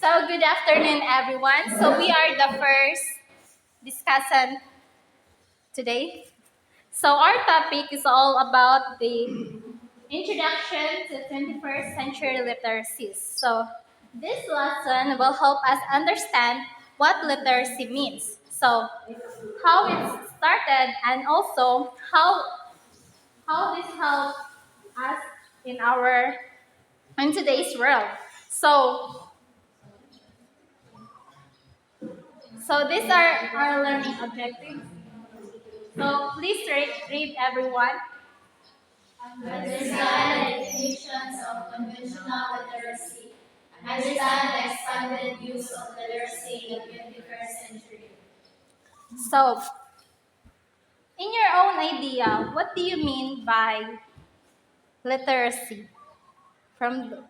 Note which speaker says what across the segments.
Speaker 1: So good afternoon, everyone. So we are the first discussant today. So our topic is all about the introduction to 21st century literacy. So this lesson will help us understand what literacy means. So how it started and also how this helps us in our in today's world. So so these are our learning objectives. So please read everyone.
Speaker 2: Understand the definitions of conventional literacy. Understand the expanded use of literacy in the 21st century.
Speaker 1: So, in your own idea, what do you mean by literacy? From the,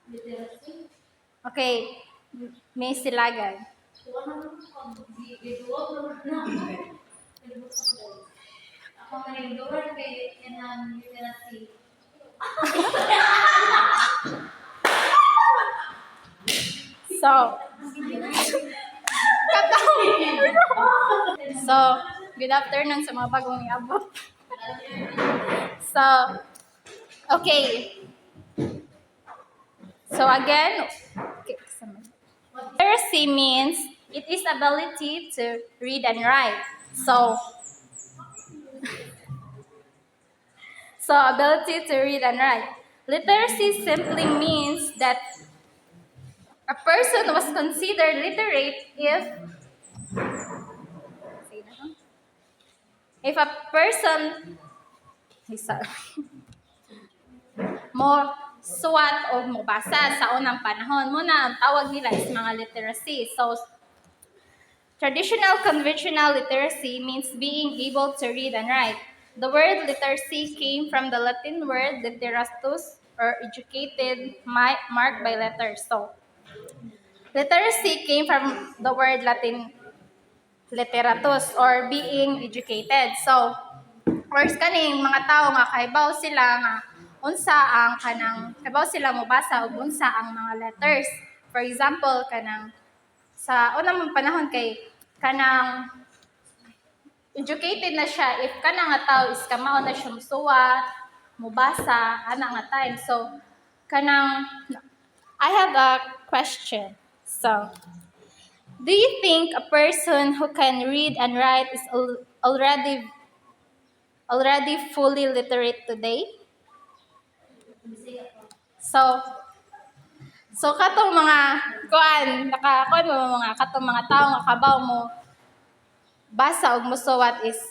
Speaker 2: Literacy?
Speaker 1: okay, may silagan.
Speaker 2: Ako manigduran kay kanang literacy.
Speaker 1: So, so, good afternoon sa mga bagong iabot. So, okay. So again, okay, literacy means it is ability to read and write. So ability to read and write. Literacy simply means that a person was considered literate if a person sorry, mo suwat o mobasa sa unang panahon muna ang tawag nila is mga literacy. So traditional conventional literacy means being able to read and write. The word literacy came from the Latin word literatus, or educated, marked by letters. So, literacy came from the word Latin literatus, or being educated. So, first kaning mga tao nga kaibaw sila nga unsa ang kanang kaibaw sila mobasa ug unsa ang mga letters. For example, kanang sa unang panahon kay kanang educated na siya if kanang nga tao is kamao na siya musuwat, mubasa ana nga time. So kanang I have a question. So do you think a person who can read and write is already fully literate today? So katong mga kuan mo mga katong mga tao nga kabaw mo basa og musuwat is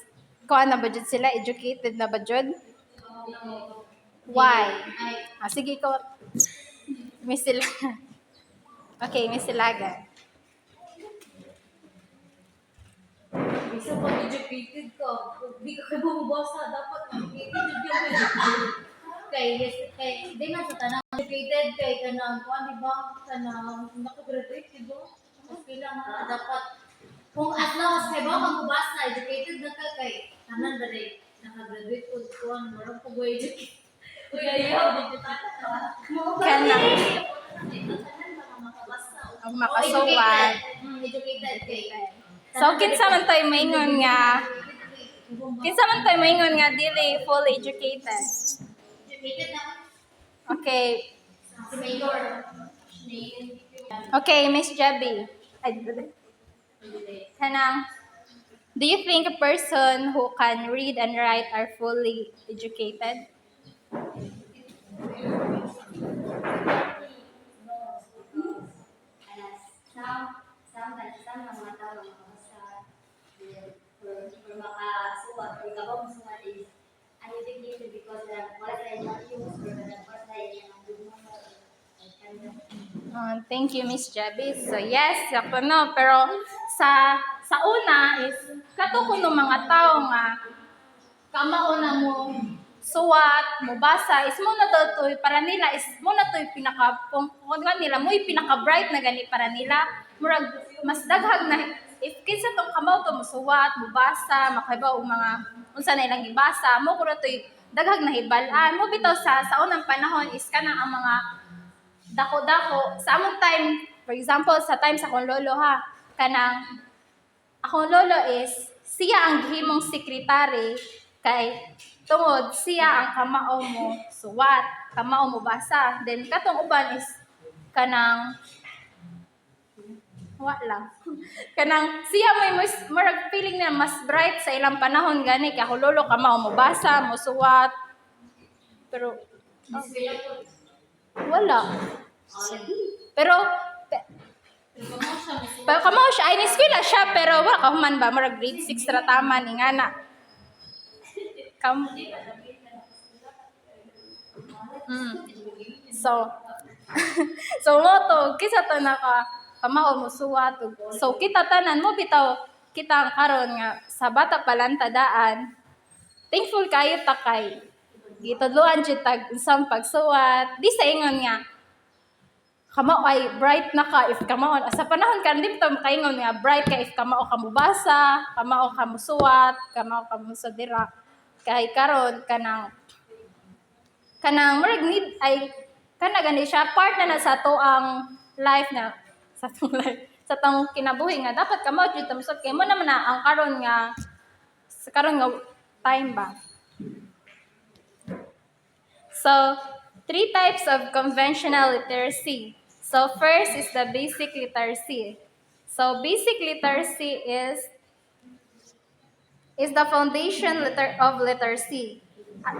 Speaker 1: kuan na ba jud sila, educated na ba jud? Why? Sige ko. Miss Silaga. Okay, Miss Silaga.
Speaker 2: Bisa pag educated ka, di ka kay bumabasa, dapat educated yung kay di man sa tanang educated kay kanang kuan di ba kanang nakagraduate di ba? Mas kailangan dapat kung as long as kay ba magbasa educated na ka kay tanan ba day nakagraduate ko kuan marang ko educated. Uy ayaw digital ka.
Speaker 1: Kana
Speaker 2: Tanan ba makabasa
Speaker 1: ang makasuwat.
Speaker 2: Educated kay
Speaker 1: So kinsa man tay maingon nga dili fully educated.
Speaker 2: educated na
Speaker 1: Okay.
Speaker 2: si Mayor.
Speaker 1: Okay, Miss Jebby. Kanang do you think a person who can read and write are fully educated?
Speaker 2: Some mga tao makabasa for makasuwat or kabang suwat is uneducated because wala tayo na-use or wala tayo ng
Speaker 1: Thank you, Miss Jebby. So yes, ako no. Pero sa una is kato ko ng mga tao nga kamauna mo suwat, mo basa, is mo na daw to para nila is mo na to kung nila mo pinaka bright na gani para nila murag mas daghag na if kinsa tong kamaw to musuwat, mo basa, makaiba og mga unsa na ilang gibasa, mo kuro to daghag na hibalan mo bitaw sa unang panahon is kana ang mga dako-dako sa among time, for example sa time sa akong lolo ha, kanang akong lolo is siya ang gihimong sekretary kay tungod siya ang kamao mo suwat, kamao mo basa. Then katong uban is kanang wala. Kanang siya may mas marag feeling na mas bright sa ilang panahon gani kay ako lolo kamao mo basa, mo suwat. Pero wala. Pero pero kamao siya ay eskwela siya pero wala ka human ba marag grade 6 ra taman ingana. Kam So so mo to kisa to naka kamao mo suwat ug so kita tanan mo bitaw kita karon nga sa bata palantadaan thankful kayo ta kay gitudloan jud tag unsang pagsuwat di sa ingon nga kamao ay bright na ka if kamao sa panahon kan di to makaingon nga bright ka if kamao ka mobasa kamao ka mosuwat kamao ka mosadira kay karon kanang murag need ay kana gani siya part na sa to ang life na sa tong life sa tong kinabuhi nga dapat kamao jud tamusod kay mo naman na ang karon nga sa karon nga time ba. So, 3 types of conventional literacy. So, first is the basic literacy. So, basic literacy is the foundation of literacy.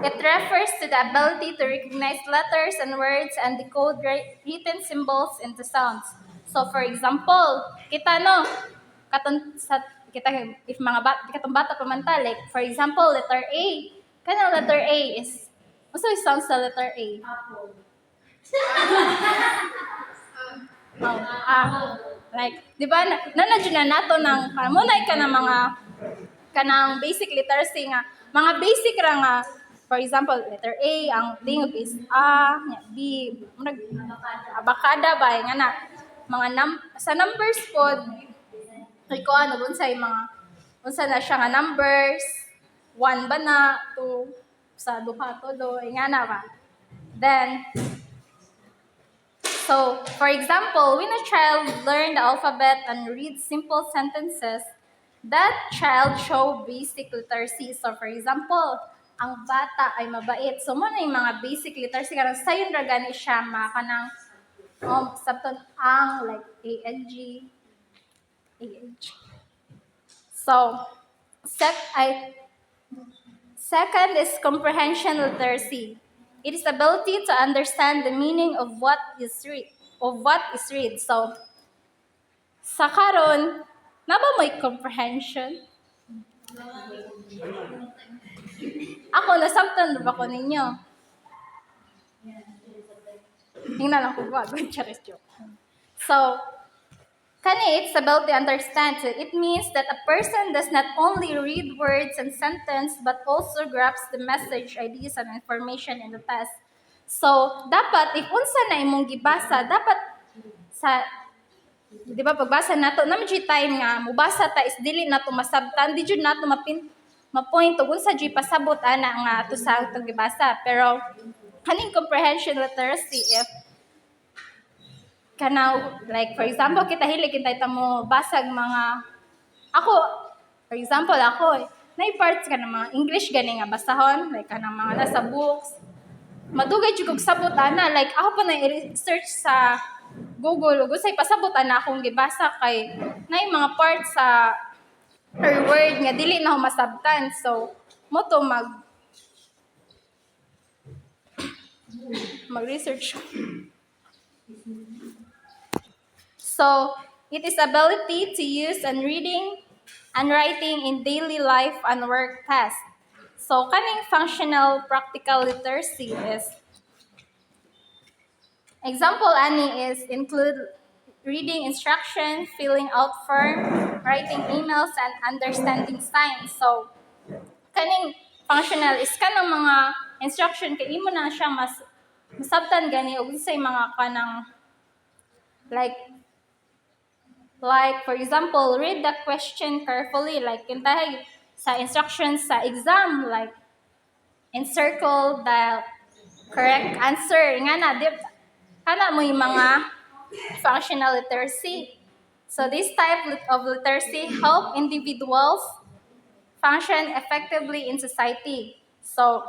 Speaker 1: It refers to the ability to recognize letters and words and decode written symbols into sounds. So, for example, kita no, kita if mga katong bata pa man ta, like for example, letter A. Kanang letter A is also it sounds sa letter A.
Speaker 2: Apple.
Speaker 1: Like, di ba, nanadyo na nato ng, munay ka ng mga, kanang basic literacy nga, mga basic ra nga, for example, letter A, ang lingog is A, B, abakada ba, nga na, sa numbers po, ay ko ano, unsay unsa na siya nga numbers, 1 ba na, 2, sa duha, todo, nga na ba. Then, so, for example, when a child learns the alphabet and reads simple sentences, that child show basic literacy. So, for example, ang bata ay mabait. So, mo na yung mga basic literacy. Karang sayon ra gani siya, kanang sabton ang, like, A-N-G. So, second is comprehension literacy. It is ability to understand the meaning of what is read. So, sa karon, na ba may comprehension? Ako, nasabtan ba ko ninyo? Hingnan lang ko ba? Charis joke. So, it's ability to understand. So it means that a person does not only read words and sentence, but also grasps the message, ideas, and information in the text. So, dapat, if unsa na imong gibasa, dapat di ba, pagbasa nato, naman dyan time nga, mubasa ta is dili na to masabtan, di dyan na to mapoint, ug unsa dyan pasabot, ana nga, to sa itong gibasa. Pero, kaning comprehension literacy, if kanaw, like, for example, kita hilig, kita mo basag mga, for example, na-parts ka ng mga English gani nga basahon, like, kanang mga nasa books, madugay jud kog sabot ana, like, ako pa na-research sa Google, ug usay pasabot ana akong gibasa kay, na yung mga parts sa her word nga, dili na ako masabtan, so, mo to mag-research. So, it is ability to use and reading and writing in daily life and work tasks. So, kaning functional practical literacy is, example ani is include reading instructions, filling out form, writing emails, and understanding signs. So, kaning functional is kanang mga instruction kay imo na siya masabtan gani og say mga kanang like for example, read the question carefully, like kintahay sa instructions sa exam, like encircle the correct answer nga na kana mo yung mga functional literacy. So this type of literacy help individuals function effectively in society. So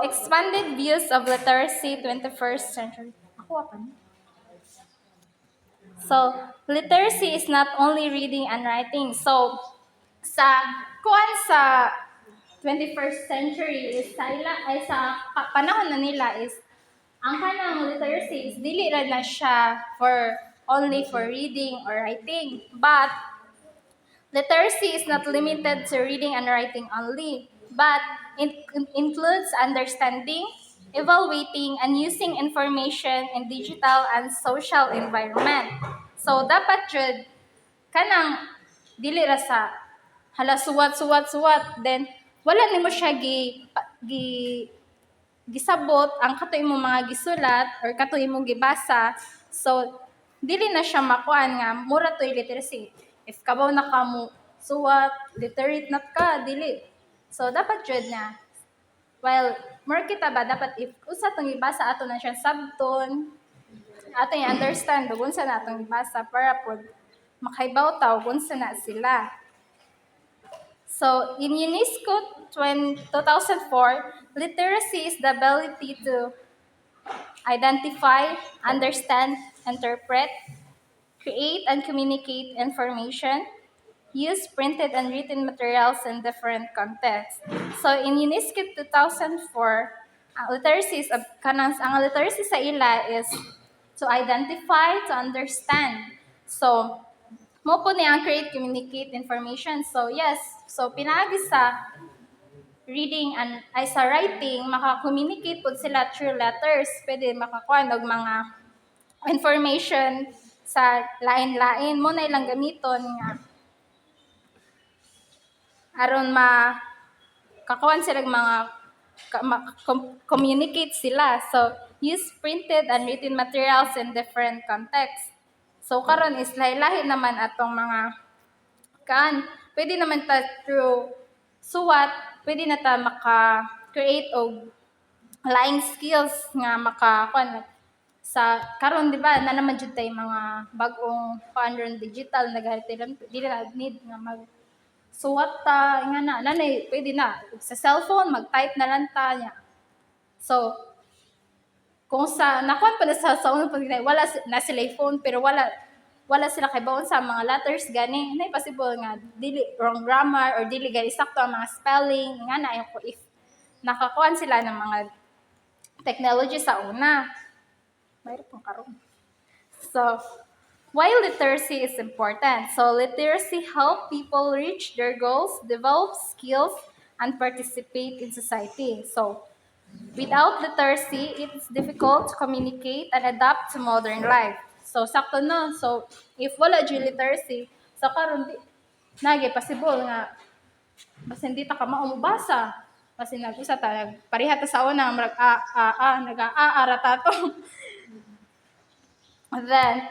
Speaker 1: expanded views of literacy 21st century. Ako pa. So literacy is not only reading and writing. So sa kuan sa 21st century is sa ila ay sa panahon na nila is ang kanang literacy is dili ra na siya for only for reading or writing, but literacy is not limited to reading and writing only, but it includes understanding, evaluating, and using information in digital and social environment. So dapat jud kanang dili ra sa hala suwat then wala nimo siya gi gisabot ang kato imong mga gisulat or kato imong gibasa. So dili na siya makuan nga mura toy literacy. If kabaw na ka mo suwat, literate na ka, dili. So dapat jud na while more kita ba dapat if usa tong ibasa ato na siya sabton ato yung understand ug unsa na atong ibasa para pod makaibaw ta ug unsa na sila. So in UNESCO 2004, literacy is the ability to identify, understand, interpret, create and communicate information, use printed and written materials in different contexts. So in UNESCO 2004, ang literacy is ang literacy sa ila is to identify, to understand. So mo po niya ang create, communicate information. So yes, so pinaagi sa reading and ay sa writing, maka-communicate po sila through letters. Pwede makakuha og mga information sa lain-lain mo na ilang gamiton nga aron kakuan sila mga communicate sila. So use printed and written materials in different contexts. So karon is lahi-lahi naman atong mga pwede naman ta through suwat, pwede na ta maka-create og lying skills nga sa karon di ba na naman jud tay mga bag-ong paanron digital dili na need nga suwat ta nga nanay pwede na sa cellphone mag-type na lang ta nya. So kung nakuan pa na sa unang pagkita, na sila phone pero wala sila kay bawon sa mga letters gani nay possible nga dili wrong grammar or dili gani sakto ang mga spelling nga na yung if nakakuan sila ng mga technology sa una mayroon pang karon. So why literacy is important? So literacy help people reach their goals, develop skills, and participate in society. So without literacy, it's difficult to communicate and adapt to modern life. So sakto no. So if wala jud literacy, so karon nage possible nga basta hindi ta ka maumubasa. Kasi nag-usa ta pareha ta sa una nag-aara ta to. Then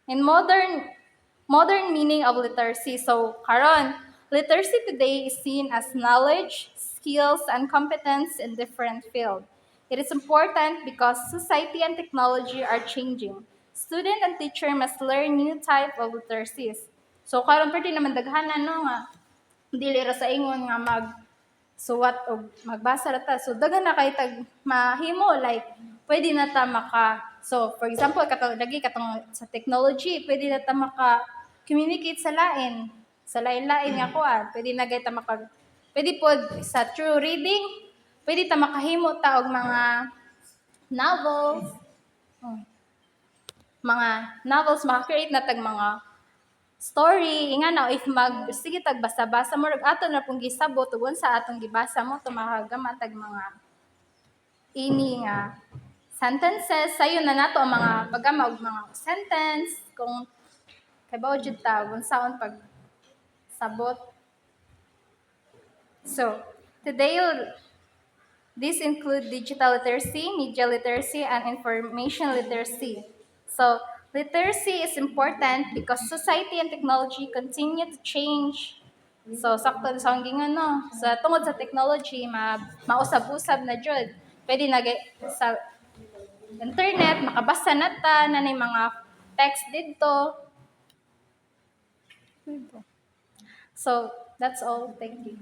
Speaker 1: in modern meaning of literacy. So karon literacy today is seen as knowledge, skills, and competence in different fields. It is important because society and technology are changing. Student and teacher must learn new type of literacies. So karon pwede naman daghanan no nga dili ra sa ingon nga suwat o magbasa ra ta. So daghan na kay tag mahimo like pwede na ta so for example katong sa technology pwede na ta communicate sa lain-lain nga kuan. Pwede na gay ta pwede pod sa true reading, pwede ta makahimo ta og mga novels. Mga novels maka-create na tag mga story nga na if sige tag basa-basa mo ato na pong gisabot ug sa atong gibasa mo to makagama tag mga ini nga sentences sayo na nato ang mga paggama og mga sentence kung kay bao jud ta unsaon pag sabot. So today these include digital literacy, media literacy, and information literacy. So Literacy is important because society and technology continue to change. So, sakto sa hanggang ano, sa tungod sa technology, mausab-usab na jud. Pwede sa internet, makabasa na ta, na mga text dito. So, that's all. Thank you.